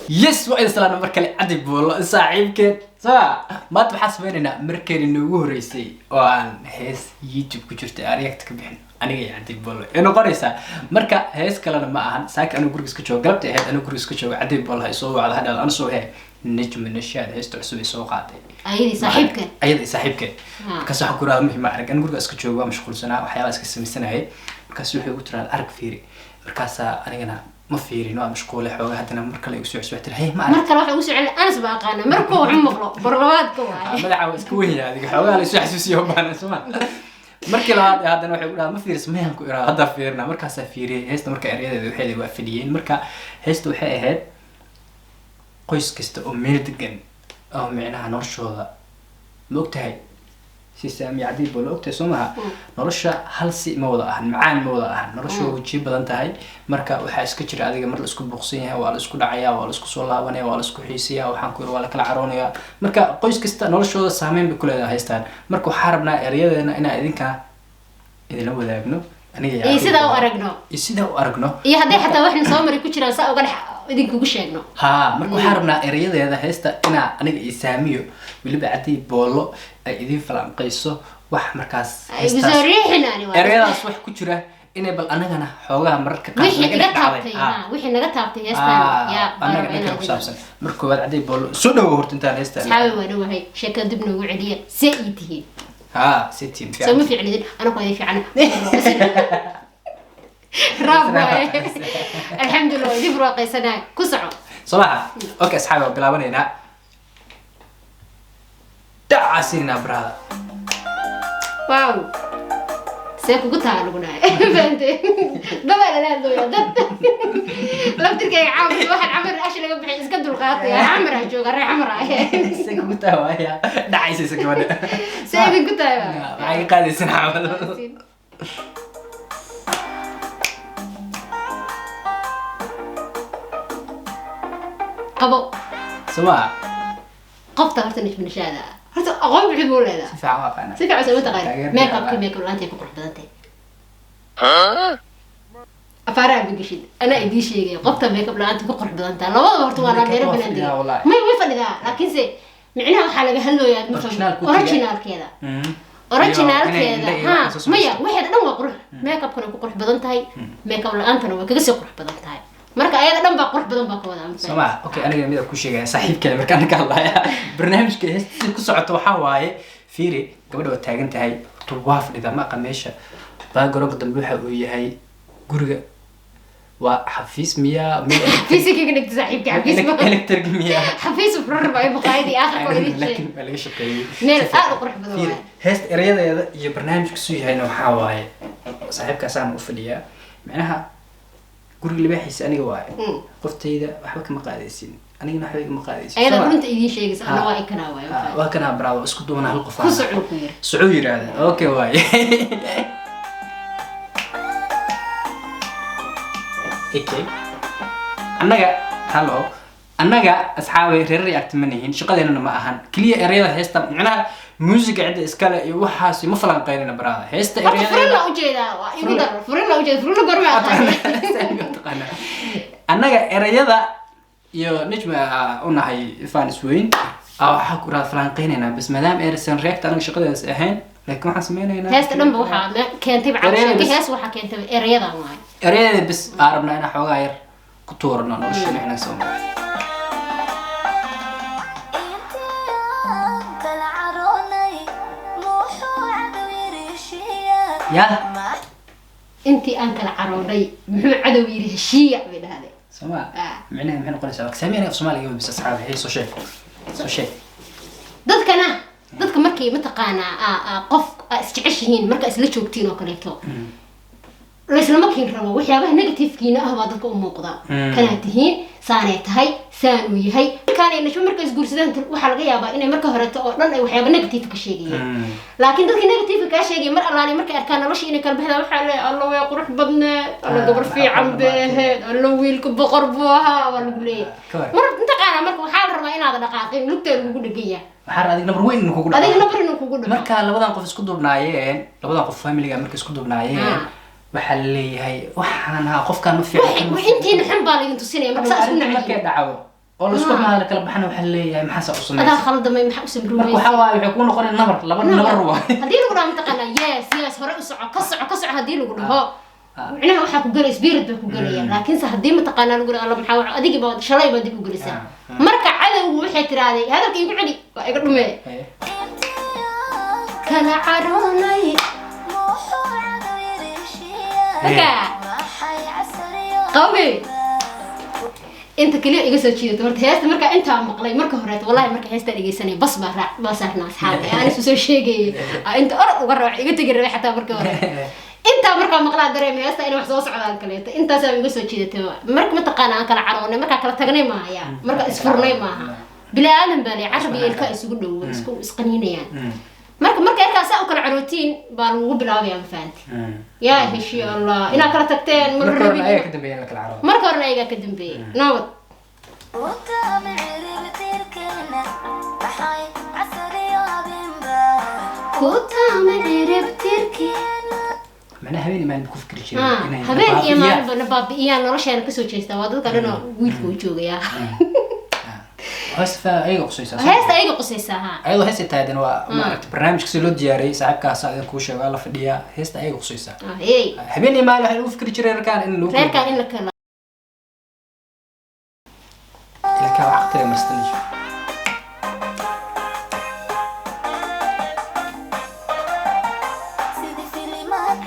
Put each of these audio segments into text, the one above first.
yes waa islaan markale cadi boolo saaxiibkeed ما تبحث بيننا مركز إنه وريسي وعن هيس يوتيوب كجرت أريكت كبحن أنا جاي عندي بقول إنه قريسة مركز هيس كلنا معهن ساك أنا برجس كشوا قلبت هاد أنا برجس كشوا عندي بقول هاي صو على هذا الأنصو هاي نجم من الشارع هيس تعسوي سوق عادي أيدي صاحبك أيدي صاحبك كسح كورا مهم معرك أنا برجس كشوا مشغول سنة وحياة كسم سنة هاي كسوي حقول ترى الأرك فيري مركز أنا جنا ما فيري نوع مشغول حوجه هذا مركل يوسع سويت هي ما مركل واحد يوسع أنا سباق أنا مركل وعمقله برلوات كواي ما دعوة سكوي هذه حوجه اللي يوسع سوسيهم أنا سمع مركل هذا نوع يقول ما فيري اسمه كويرا هذا فيرنا مركل سفيري هيست مركل أريد ذو حيل وافديين مركل هيست وحي هاد قيس كست أمير دقن أو معناها نرشوا هذا مقتهي سيستم يعدي بلوك تسمعها نرشة هل سي موضع معان موضع نرشة وجيب بدن تهاي مركا وحاس كتير هذه مرة اسكو بوكسيها ولا اسكو دعيا ولا اسكو صلابني ولا اسكو حيسيا وحنكور ولا كل عرونيا مركا قيس كست نرشة سامين بكل هذا هيستان مركو حاربنا أريادنا أنا إذن كا إذا لو ذاقنا أنا إيه سيدا وأرجنا سيدا وأرجنا إيه هذا حتى وإحنا صامري كتير نساء وقال إذن كوجشنا ها مركو حاربنا أريادة هذا هيستا أنا إساميو واللي بعدي بولو إذن فلان قيسو wax markaas ereyadaas wax ku jira inay bal anagana xoogaha mararka qaar wixii naga taabtay heestan ya anaga ku saabsan markuu wad caday bool soo dhawo horta intaan heestan saxaabay waa dhawahay sheekada dib noogu celiya seetihiin seetiin fiican sama fiicnid ana ku fiican rabbi alxamdulillah dib raaqaysana ku soco صباحا اوكي اصحابي bilaabanayna dacasina brada واو سيكو قطع لقنا فهمت بابا لا يا دد لم تركي عامر واحد عمر اشي لقى بحي اسكد القاطي يا عمر هجوق الري عمر سيكو قطع ويا دعيسي سيكو سيكو قطع معي قادي سنعمل قبو سماع قبطة هرتنش من الشارع هذا أغلب يحبون هذا. سفع واقعنا. سفع سويت غير. ميك أب كي ميك أب أنت يكون بدنتي. أفارق بقشيد. أنا إدي شيء قبضة ميك أب لا أنت يكون بدنتي. لا والله برضو أنا غير بدنتي. ما يوفر ذا لكن سي معناها حالة هلو يا مثلا. أوريجينال كذا. أوريجينال كذا. ها ما يا واحد أنا ما قرح ميك أب كنا يكون بدنتي. ميك أب لا أنت أنا وكذا يكون بدنتي. marka ayada dhan ba qurux badan ba ka wada anfay sama okay aniga mid ku sheegay saaxiibkeena markaan ka hadlayaa barnaamijka heestii ku socoto waxa waaye fiiri gabadha oo taagan tahay tuwaaf dhida ma qameesha baa garoonka dambe waxa uu yahay guriga waa xafiis miya xafiiska ka dhigta saaxiibka xafiis electric miya xafiis furur baa baqaaydi aakhir ka dhigay laakiin laga shaqeeyay meel aad u qurux badan heest erayadeeda iyo barnaamijku soo yahayna waxa waaye saaxiibkaas aan u fadhiyaa macnaha guriga libaxiisa aniga waaye qoftayda waxba kama qaadaysin anigana waxba kama qaadaysin ayada runta idin sheegaysa ana waa kana waaye waa kana bravo isku duubana hal qof ku socod ku yar socod yiraahdo okay waaye okay annaga asxaabay reer react manihin shaqadeena ma ahan kaliya ereyada heesta macnaha music عند إسكال يوحى ما فلان قيلنا برا هيست فرنا وجيدا يقدر فرنا وجيدا فرنا قرمة أنا إريادا يو نجمة أنا هاي فانس وين أو حكوا راد فلان قيلنا بس مدام إرسن ريكت أنا شغلة أهين لكن ما حسمينا هنا هيست لما بوحى كان تبع هيست وحى كان تبع إريادا معي إريادا بس عربنا أنا حواير كتورنا وش نحن نسوي يا انتي انت العروري محو عدو يري هشيع بين هذا سمع معناها محن نقول سباك سامي في Soomaaliga بس اصحابي هي سو شيء dadka markay mataqaana qof isjeceshihiin marka isla joogtiin oo kaleeto ليش لما كين ربوا وحيابها نيجاتيف كينا هوا ضدك أموقدا كانت هين سانة هاي سانوي هاي كان إنه شو مركز جورسدان وحلقة يابا إنه مركز هرت لأن وحيابها نيجاتيف كشيء لكن ضدك نيجاتيف كشيء مر الله مركز أركان ليش إنه كان بهذا وحلا الله ويقرح بدنا الله قبر في عم به الله ويلك بقربوها ولا قليه مرة أنت قاعد مركز حال رمينا هذا دقائق لقطة نقول دقيقة waxaa adig nabar weyn ku adig nabar inuu kugu dhaco marka labadan qof isku duubnaayeen labadan qof family-ga markay isku duubnaayeen waxa la leeyahay waxaan ha qofkan ma fiican intiin xun baa lagu tusinaya marka saas una markay dhaco oo la isku xamaal kala baxna waxa la leeyahay maxaa soo sameeyay adaa khaldamay maxaa u samruumay waxa waxay ku noqonay nabar laba nabar waa hadii lagu dhaamo taqana yes hore u soco ka soco hadii lagu dhaho macnaha waxa ku galay spirit baa ku galaya laakiin sa hadii ma taqana lagu dhaho maxaa adigi baa shalay baa dib u galaysaa marka cadawgu waxay tiraaday hadalkii igu celi waa iga dhumee kana caroonay haka qawmi inta kaliya iga soo jiidato horta heesta marka inta maqlay marka hore wallahi marka heesta dhageysanay bas baa raac baa saarnaa asxaabta aan soo sheegay inta orod uga raac iga tagi rabay xataa marka hore inta marka maqlaa dareemay heesta inay wax soo socdaan kaleeto intaas ay iga soo jiidatay marka ma taqaan aan kala caroonay marka kala tagnay maaya marka isfurnay maaha bila aadan bali carabi ilka isugu dhow isku isqaniinayaan marka erkaas oo kala carootiin baa lagu bilaabay aan faanti yaa heshi allah ina kala tagteen marka hore ay ka dambeeyeen kala caroodo marka hore ay ka dambeeyeen nabad macnaha habeen imaan ku fikri jiray inay habeen imaan baabi'iyaan noloshayna ka soo jeestaa waa dadka dhan wiilku joogaya هسه أيوة قصيصة. هسه أيوة قصيصة ها. أيوة هسه تهدن وما برنامج كسلو دياري صاحب كاسة كوشة ولا فدية هسه أيوة قصيصة. إيه. حبيني ما له فكرة شرير ركان إنه. ركان إنه كلا. لك عقتي مستنج.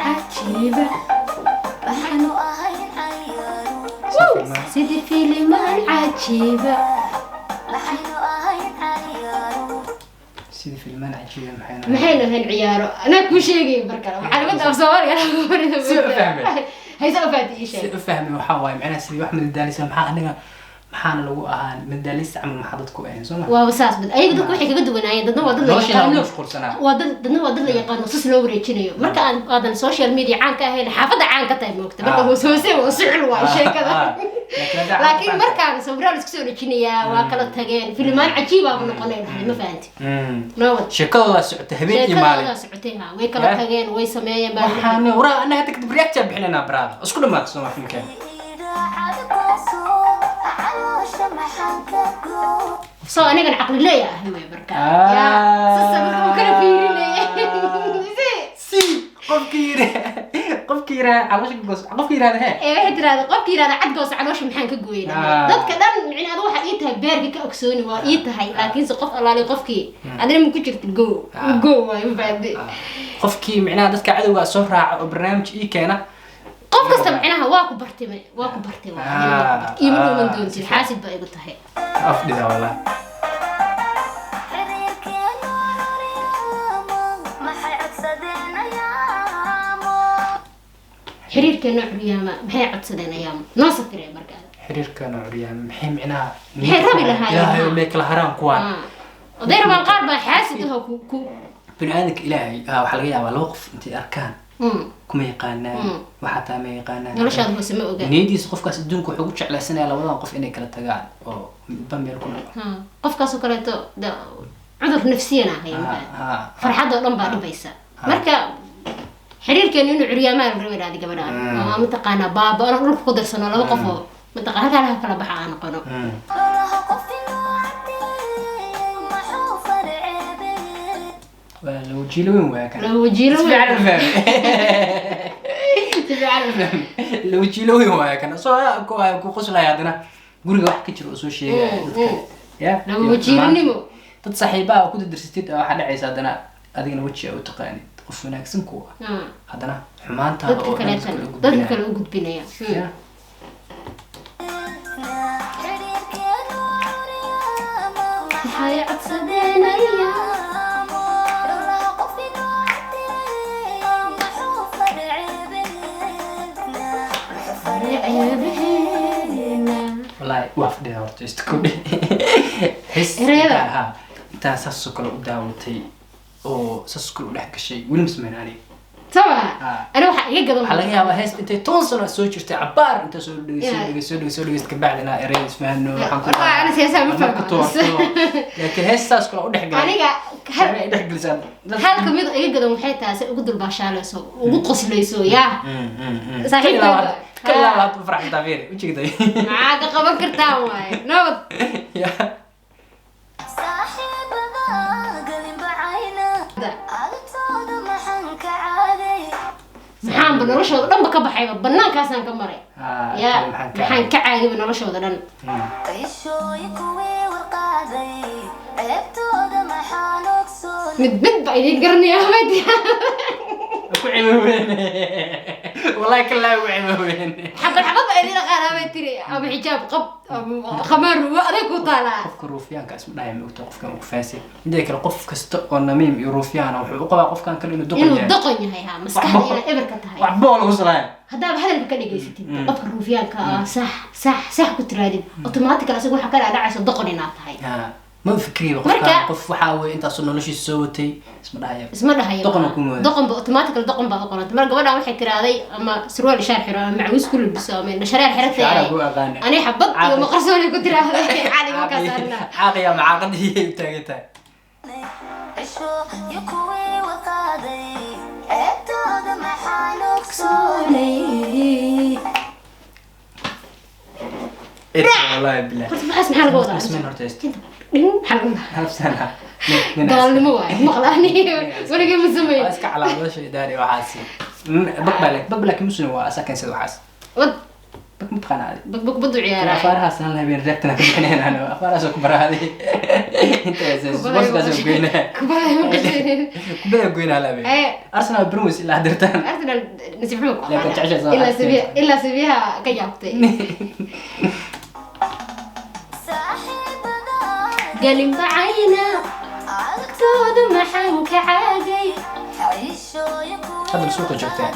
عجيبة. سيدي فيلم عجيبة سيدي فيلم عجيبة محينا هن عيارو أنا كل شيء بركة محل بدأ بصواري أنا بريد فهمي هاي سأفاتي شيء فهمي وحواي معنا سيدي أحمد الدالسة أنا maxaana lagu ahaan madaalista ama maxaa dadku ahayn soo ma waa wasaas bad ayaga dadku waxay kaga duwanaayeen dadna waa dad la yaqaano dadna waa dad la yaqaano sis loo wareejinayo marka aan social media caan ka ahayn xaafada caan ka tahay moogta marka hoose waa sicil waa sheekada laakiin markaan sawiraan isku soo dhajinaya waa kala tageen filmaan cajiib ah noqonay ma fahanti nabad sheekadooda socotay habeen iyo maalin sheekadooda socotay ha way kala tageen way sameeyeen baa waxaan waraa anaga tagtib reaction bixinayna brada isku dhamaad soo ma filmkeen soo aniga aqli leeyahay way barka ya sasabku kala fiirinay si qofkii yiraahdo he waxay tiraahdo qofkii yiraahdo cad goos caloosha maxaan ka gooynaa dadka dhan micnaheedu waxa ii tahay beerka ka ogsooni waa ii tahay laakiin si qof allaali qofkii adina ma ku jirto go way baadi qofkii micnaha dadka cadawga soo raaca oo barnaamij ii keena qof kasta micnaha waa ku bartay waa iyo ma doonti xaasid baa igu tahay afdida wallahi xiriirkeena curyaama maxay codsadeen ayaam noo safireen markaa xiriirkeena curyaama maxay micnaha maxay rabi lahaayeen ilaahay ma kala haraan kuwaan oday rabaan qaar baa xaasid ah ku bini'aadamka ilaahay waxa laga yaabaa laba qof intay arkaan kuma yaqaanaan waxa taa ma yaqaanaan noloshaada hoose ma ogaan niyadiisa qofkaas adduunka wuxuu ku jeclaysanaya labadan qof inay kala tagaan oo midba meel ku noqo qofkaas oo kaleeto cudur nafsiyana haya farxad oo dhan baa dhibaysa marka xiriirkeenu inuu curyaamaa la rabay raadi gabadhaan oo ma taqaanaa baaba oo dhulka ku darsano laba qof oo ma taqaan halkaa kala baxa aan noqono لو جيلوين واكن لو جيلوين تبي عارف لو جيلوين واكن سو كو قصلا يادنا غوري wax ka jiro soo sheegay ya لو جيلنimo dad saaxiibaha ku darsatid waxa dhacaysa hadana adigna waji u taqaanid qof wanaagsan ku hadana xumaanta oo dadka kale u gudbinaya hay codsadeenaya والله وافدي horta isku حس ها انت اساس كل وداوتي oo sasku dhex gashay wili masmaan ani sabaa ana waxa iga gadan waxa laga yaabaa hees intay toon sano soo jirtay cabaar inta soo dhigayso ka bacdina erey isfahanno waxaan ku ana siyaasad ma fahmo laakiin hees saas kula u dhex galay aniga hay dhex galisan halka mid iga gadan waxay tahay ugu dulbaashaalayso ugu qoslayso yaa saaxiibka kala waad u farxdaa fiir wajigday maaga qaban kartaa waay nabad ya maxaan noloshooda dhanba ka baxayba banaankaasaan ka maray yaa maxaan ka caagayba noloshooda dhan mid baa idin garanaya ku cimaweene wallahi kala u cimaweene xabad baa idin qaanaa tiri ama xijaab qab khamaar adeeg ku taala qofka ruufiyaanka isma dhahay ma ogta qofkan uu faasay inta kale qof kasta oo namiim iyo ruufiyaan wuxuu u qabaa qofkan kale inuu doqon yahay ha maskaxda ina eber ka tahay wax bool u salaay hadaa hadalka ka dhageysatid qofka ruufiyaanka sax ku tiraadid automatically asagu waxa kala dhacayso doqon inaad tahay ما فكري قف وحاول انت اصلا نولشي سوتي اسمه دحيا دقن اوتوماتيك دقن با قرنت مر غبدها waxay tiraaday ama surwaal shaar xiro ama macwiis kullu bisaameen shareer xiratay ani xabad iyo maqarsoon ku tiraaday caadi ma ka saarna caaqi ma caaqadii u taagtay isho yakuwi waqaday eebtooda maxaanuk soonay والله بالله كنت بحس محل قوضة اسمين هرتيست محل سنة قال مو واحد مغلاني ولا كيف مسمي اسك على وش اداري وحاسي بقبلك مسلم واسكن سد وحاس ود بك متقنا هذه بك بدو عيار أفارها سنة لها بين ريبتنا كنين أنا أفارها سو كبر هذه أنت يا زوج بس بس قوينا كبر قوينا لا بين أرسنال بروس إلا حضرتان أرسنال نسيبحوك لا كنت عشان صار إلا سبيها كجابتي قلم بعينا عقتود محنك عاقي هذا السوق جبتين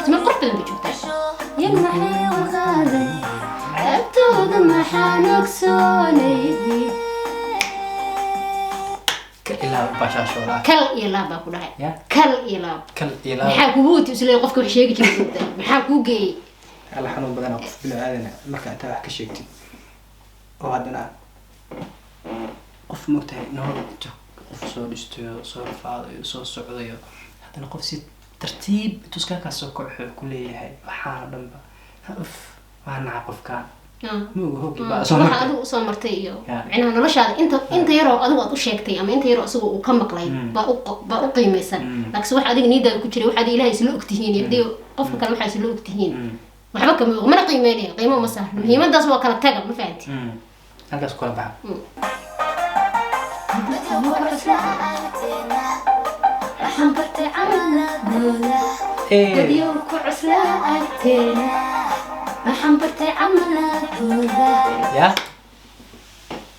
ما قرب اللي جبتين يمحي وغادي عقتود محنك سوني إلا باشا شولا كل إلا باكو ده كل إلا محاكوتي وسلي قفك وحشيك جبتين محاكوكي على حنون بدنا قف بلا هذا مركا أنت وحكي شيكتي وهذا قف مجتهد نهض قف صور يستوي صور فاضي صور سعودية هذا قف سيد ترتيب تسكاك السكر كلية هاي وحنا دنبا أف وأنا عقف كان مو هو كبا صار أدو صار مرتيو يعني أنا ليش هذا أنت يرى أدو أدو شيكتي أما أنت يرى سو وكم مقلي بأقي مثلا لكن سواء هذا نيدا كتير واحد إله يسلوك تهين يبدي قف كان واحد يسلوك تهين وحبك ما قيمة قيمة مسهل هي ما داس وكانت تجمع ما فهمتي هذا سكول بعد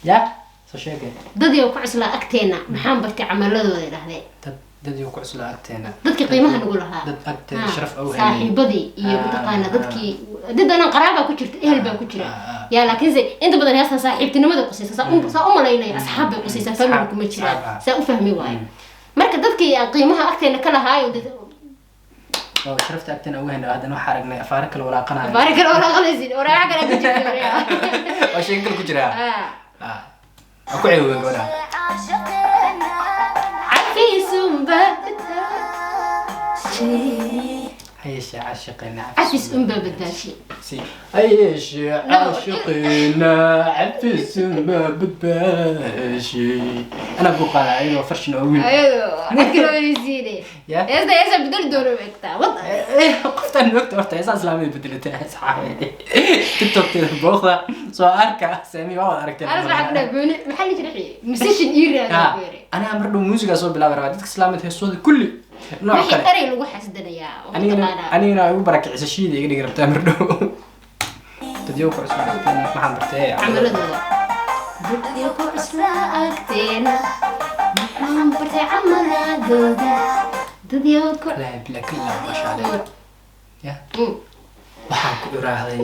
يا سوشيال دديو كعسلا أكتينا محن برتي عمله ذو هذا دديو كعسلا أكتينا ددك قيمها نقولها دد أكتين شرف أو صاحي بدي يبتقانا ددك دد أنا قرابة كتير إهل بقى كتير يا لكن زي أنت بدل هسه صاحبتي نمد قصيصة سأم لينا أصحاب قصيصة فهمكم كتير سأفهمي واي مركز ددك قيمها أكتينا كلها هاي ودد شرفت أكتين أوهنا هذا نوع حرقنا أفارك الوراقنا أفارك الوراقنا زين وراقنا كتير وشيء كل كتير أكو عيوب ولا عفيس بابتها عيش عاشقنا عفيس بابتاشي عيش عاشقنا عفيس بابتاشي أنا بقول أيوة فرشنا أول أيوة أكلوا يزيدي يا بدل دورو بكتا وضع قفت الوقت وقت إنسان سلامي بدلته صحيح تيك توك بأخذ سؤالك سامي ما أركت أنا صراحة كنا بيوني محل جرحي مسيشن إيرا أنا أمرد موسيقى صوب بلا برا دتك سلامة هالصوت كله نوع كله أري لو حسدنا يا أنا أقول برك عيش الشيء ده يقدر يربط أمرده تديوك عسلا أكتنا محمد برتاعي عمل ده تديوك عسلا أكتنا محمد برتاعي عمل ده تديوك لا بلا كله ما شاء الله ya waxaan ku iraahday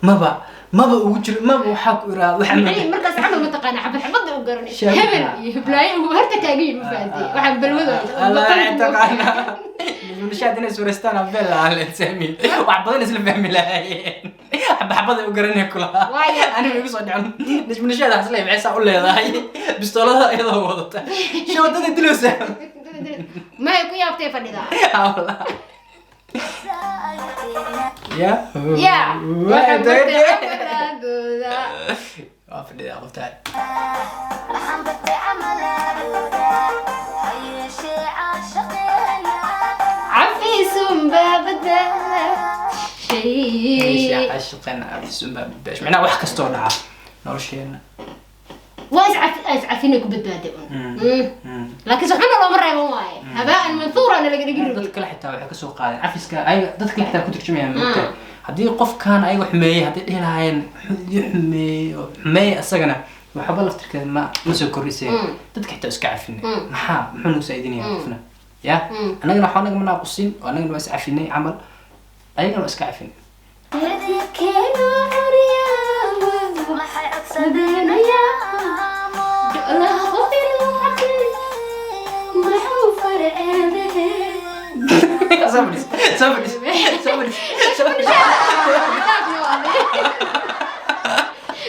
maba ugu jiro maba waxaa ku iraahday waxaan markaas camal ma taqaana xabad u garanay hebel iyo heblaayo ugu harta kaaga yimid faadiyay waxaan balwada Allah taqaana bulshada inay suurestaan abel aan sami wax badan isla fahmi lahaayeen xabad u garanay kula ani igu soo dhacay bulshada aslay maxay saa u leedahay bistoolada iyadoo wadata shawdada diloosa ma ku yaabtay fadhida يا فدي قفتها عفيس بابدا شيء عشقنا عفيس بابدا معناها واحد كستو دعا نورشينا واسعفينك بدبادئون لكن سبحان الله مرة ما واي هباء منثورا انا لقى نقول dadka la xitaa waxa ka soo qaaday cafiska ay dadka la xitaa ku turjumayaan marka hadii qofkan ay wax xumeeyay hadii dhilaayeen xumeey asagana waxba laftirkeeda ma soo korisay dadka xitaa iska cafinay muxuu noo saidinayaa qofna ya anagana waxa naga mana qusin oo anagana waa is cafinay amal ayagana waa iska cafinay صبري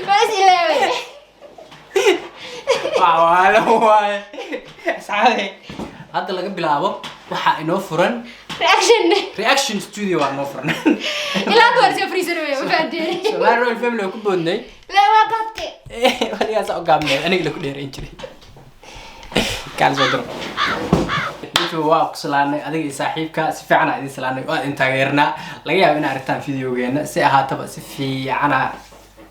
بس إلهي واو سعادة هذا اللي قبل أبو وح إنه فرن reaction studio ما فرن لا تورس فري سنوية ما فهمتني شو ما نروح الفيلم لو كبرني لا ما قطع ولي أسأل قامني أنا اللي كل يرين كذي كان زودر waa salaanay adiga saaxiibka si fiican aan idin salaanay waa in taageerna laga yaabo in aragtaan fiidiyogeena si ahaataba si fiican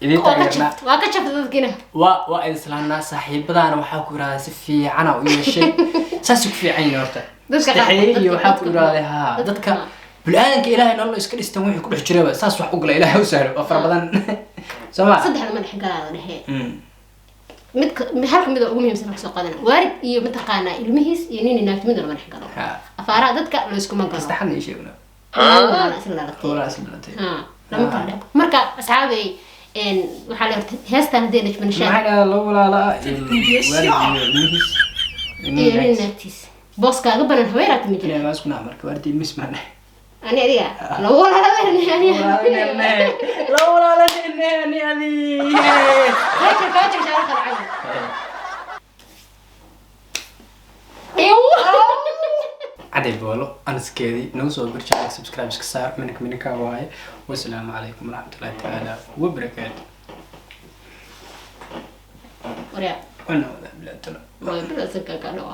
idin taageerna waa ka jabtay dadkina waa idin salaanaa saaxiibadana waxa ku yiraahdaa si fiican u yeeshay saas ku fiican yahay horta dadka iyo waxa ku yiraahdaa ha dadka bilaadanka ilaahay nolol iska dhistan wixii ku dhex jiray saas wax u gala ilaahay u sahlo waa far badan Soma saddexda madax galaada dhahay mid halka mid ugu muhiimsan soo qaadana waarid iyo mataqaana ilmihiis iyo nin inaagti mid madax galo afaara dadka la isku ma galo istaxan iyo sheegna wala lama kala marka asxaabay waxa la yartay heestan hadii la jibin shaa maxaa loo walaala waarid iyo ilmihiis iyo inaagtiis booskaaga banan haweeraad ma jiraa waa isku marka waarid iyo ilmihiis maana أنا أديها لو ولا لا لو ولا لا أني أدي كاتر شارك العين أيوه عدي بولو أنا سكيدي نوصل برشة سبسكرايب كسر منك واي والسلام عليكم ورحمة الله تعالى وبركاته وريا أنا ولا بلادنا ما بلا سكاكا نوا